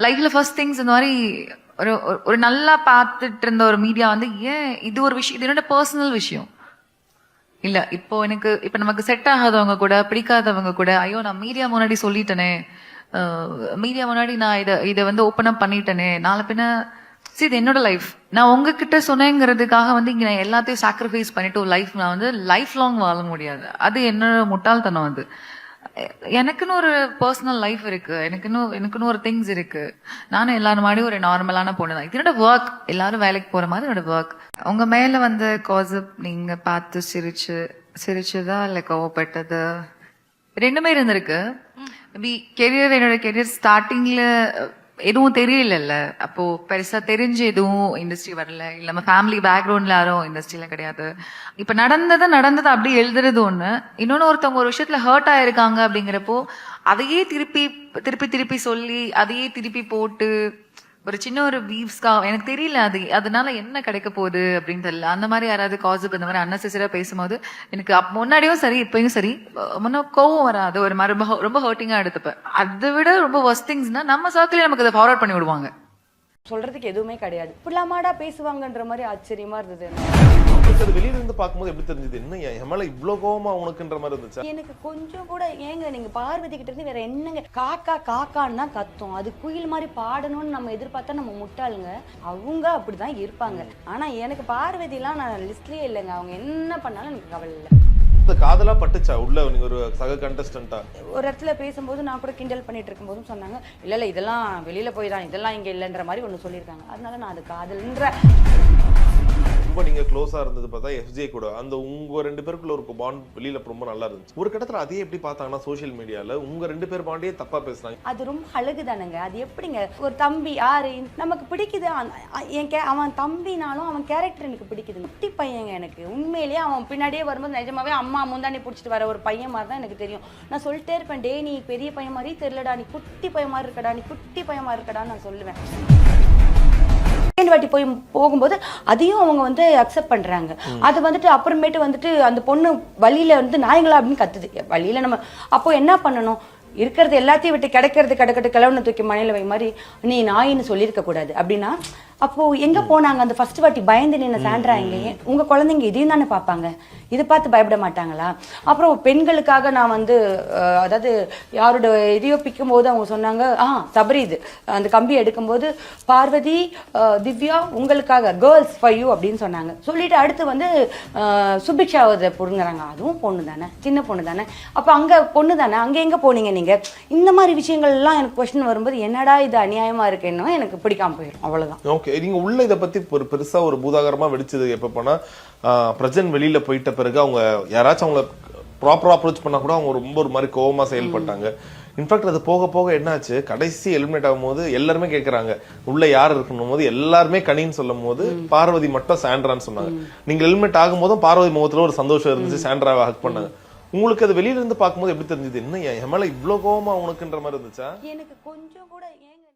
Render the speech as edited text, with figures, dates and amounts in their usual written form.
லைஃப்ல first things இந்த மாதிரி ஒரு ஒரு நல்லா பார்த்துட்டு இருந்த ஒரு மீடியா வந்து ஏன் இது ஒரு விஷயம், இது என்னோட பர்சனல் விஷயம் இல்ல. இப்போ நமக்கு செட் ஆகாதவங்க கூட, பிடிக்காதவங்க கூட, ஐயோ நான் மீடியா முன்னாடி சொல்லிட்டேனே, மீடியா முன்னாடி நான் இதை வந்து ஓப்பன் அப் பண்ணிட்டேனே, நாளை பின்ன இது என்னோட லைஃப், நான் உங்ககிட்ட சொன்னேங்கிறதுக்காக வந்து இங்க நான் எல்லாத்தையும் சாக்ரிஃபைஸ் பண்ணிட்டு ஒரு லைஃப் நான் வந்து லைஃப் லாங் வாழ முடியாது. அது என்னோட முட்டாள்தனம். அது எனக்குன்னு ஒரு பர்சனல் லைஃப் இருக்கு, எனக்குன்னு ஒரு திங்ஸ் இருக்கு. நானும் எல்லாரும் மாதிரி ஒரு நார்மலான பொண்ணு தான். இது என்னோட ஒர்க், எல்லாரும் வேலைக்கு போற மாதிரி என்னோட ஒர்க். உங்க மேல வந்து காசப் நீங்க பார்த்து சிரிச்சதா இல்ல கோவப்பட்டது ரெண்டுமே இருந்திருக்கு. மேபி என்னோட கெரியர் ஸ்டார்டிங்ல எதுவும் தெரியல, அப்போ பெருசா தெரிஞ்சு எதுவும் இண்டஸ்ட்ரி வரல, இல்ல நம்ம ஃபேமிலி பேக்ரவுண்ட்ல யாரும் இண்டஸ்ட்ரியில கிடையாது. இப்ப நடந்தது அப்படி எழுதுறது ஒண்ணு, இன்னொன்னு ஒருத்தவங்க ஒரு விஷயத்துல ஹர்ட் ஆயிருக்காங்க அப்படிங்கிறப்போ அதையே திருப்பி சொல்லி அதையே திருப்பி போட்டு ஒரு சின்ன ஒரு வீவ்ஸ்கா எனக்கு தெரியல அதனால என்ன கிடைக்க போகுது அப்படின்னு தெரியல. அந்த மாதிரி யாராவது காசுக்கு இந்த மாதிரி அன்னெசரியா பேசும்போது எனக்கு முன்னாடியும் சரி இப்பயும் சரி முன்ன கோவம் வராது, ஒரு மாதிரி ரொம்ப ஹர்ட்டிங்கா எடுத்துப்பேன். அதை விட ரொம்ப ஒர்ஸ்ட் திங்ஸ்னா நம்ம சர்க்கிள் நமக்கு அதை ஃபார்வர்ட் பண்ணி விடுவாங்க. சொல்றதுக்கு எதுவுமே கிடையாது, இப்படிலாமாடா பேசுவாங்கன்ற மாதிரி ஆச்சரியமா இருந்தது. வெளியில இருந்து பார்க்கும்போது எப்படி தெரிஞ்சது, என்ன என் மேல இவ்வளவு கோவமா உனக்குன்ற மாதிரி இருந்துச்சு? எனக்கு கொஞ்சம் கூட ஏங்க, நீங்க பார்வதி கிட்ட இருந்து வேற என்னங்க, காக்கா காக்கான்னு தான் கத்தும், அது குயில் மாதிரி பாடணும்னு நம்ம எதிர்பார்த்தா நம்ம முட்டாளுங்க. அவங்க அப்படிதான் இருப்பாங்க. ஆனா எனக்கு பார்வதி எல்லாம் நான் லிஸ்ட்லயே இல்லைங்க. அவங்க என்ன பண்ணாலும் எனக்கு கவலை இல்லை. காதலா பட்டுச்சா உள்ள நீங்க ஒரு சக கண்டஸ்டன்ட்டா? ஒரு இடத்துல பேசும்போது நான் கூட கிண்டல் பண்ணிட்டு இருக்கும் போதும் சொன்னாங்க, இல்ல இதெல்லாம் வெளியில போய் தான், இதெல்லாம் இங்க இல்லைன்ற மாதிரி ஒண்ணு சொல்லியிருக்காங்க. அதனால நான் அது காதல்ன்ற. ரொம்ப நீங்க க்ளோஸா இருந்தது பார்த்தா FJ கூட, அந்த உங்க ரெண்டு பேருக்குள்ள ஒரு பாண்ட் வெளியில ரொம்ப நல்லா இருந்துச்சு. ஒரு கட்டத்துல அதே எப்படி பார்த்தாங்கன்னா சோசியல் மீடியால உங்க ரெண்டு பேர் பாண்டியே தப்பா பேசுறாங்க. அது ரொம்ப அழகு தானங்க. அது எப்படிங்க ஒரு தம்பி யாரு நமக்கு பிடிக்குது, அவன் தம்பினாலும் அவன் கேரக்டர் எனக்கு பிடிக்குது. குட்டி பையங்க எனக்கு உண்மையிலேயே அவன் பின்னாடியே வரும்போது நிஜமாவே அம்மா முந்தானி பிடிச்சிட்டு வர ஒரு பையன் மாதிரி தான் எனக்கு தெரியும். நான் சொல்லிட்டே இருப்பேன், டே நீ பெரிய பையன் மாதிரி தெரியலடா, நீ குட்டி பையன் மாதிரி இருக்கடா, நீ குட்டி பையன் மாதிரி இருக்கடான்னு நான் சொல்லுவேன். வாட்டி போகும்போது அதையும் அவங்க வந்து அக்செப்ட் பண்றாங்க. அது வந்துட்டு அப்புறமேட்டு வந்துட்டு அந்த பொண்ணு வழியில வந்து நாய்களா அப்படின்னு கத்துது. வழியில நம்ம அப்போ என்ன பண்ணணும், இருக்கிறது எல்லாத்தையும் விட்டு கிடைக்கிறது கிளவுன்னு தூக்கி மனையில வை மாதிரி நீ நாயின்னு சொல்லியிருக்க கூடாது அப்படின்னா, அப்போ எங்க போனாங்க அந்த ஃபர்ஸ்ட் வாட்டி பயந்து நின்று சாண்ட்ரா? எங்க உங்க குழந்தைங்க இதையும் தானே பார்ப்பாங்க, இதை பார்த்து பயப்பட மாட்டாங்களா? அப்புறம் பெண்களுக்காக நான் வந்து அதாவது யாரோட இதையோ பிக்கும் போது அவங்க சொன்னாங்க, சபரி இது அந்த கம்பி எடுக்கும்போது பார்வதி திவ்யா உங்களுக்காக கேர்ள்ஸ் ஃபார் யூ அப்படின்னு சொன்னாங்க. சொல்லிட்டு அடுத்து வந்து சுபிக்ஷாவை பொண்ணுங்கிறாங்க. அதுவும் பொண்ணு தானே, சின்ன பொண்ணு தானே, அப்போ அங்க பொண்ணு தானே, அங்க எங்க போனீங்க நீங்க? இந்த மாதிரி விஷயங்கள் எல்லாம் எனக்கு கொஸ்டின் வரும்போது என்னடா இது அநியாயமா இருக்குன்னு எனக்கு பிடிக்காம போயிடும். அவ்வளவுதான். நீங்க உள்ள இதை பத்தி ஒரு பெருசா ஒரு பூதாகரமா வெடிச்சது எப்ப போனா, பிரஜன் வெளியில போயிட்ட பிறகு அவங்க யாராச்சும் அவங்கள ப்ராப்பரா அப்ரோச் பண்ணா கூட அவங்க ரொம்ப ஒரு மாதிரி கோவமா செயல்பட்டாங்க. இன்ஃபேக்ட் அது போக போக என்னாச்சு, கடைசி எலிமினேட் ஆகும் போது எல்லாருமே கேட்கறாங்க உள்ள யார் இருக்கணும் போது எல்லாருமே கனின்னு சொல்லும் போது பார்வதி மட்டும் சாண்ட்ரான்னு சொன்னாங்க. நீங்க எலிமினேட் ஆகும் போதும் பார்வதி முகத்துல ஒரு சந்தோஷம் இருந்துச்சு, சாண்ட்ராவை ஹக் பண்ணாங்க. உங்களுக்கு அது வெளியில இருந்து பார்க்கும்போது எப்படி தெரிஞ்சது, என்ன என் மேல இவ்வளவு கோவமா உனக்குன்ற மாதிரி இருந்துச்சா? எனக்கு கொஞ்சம் கூட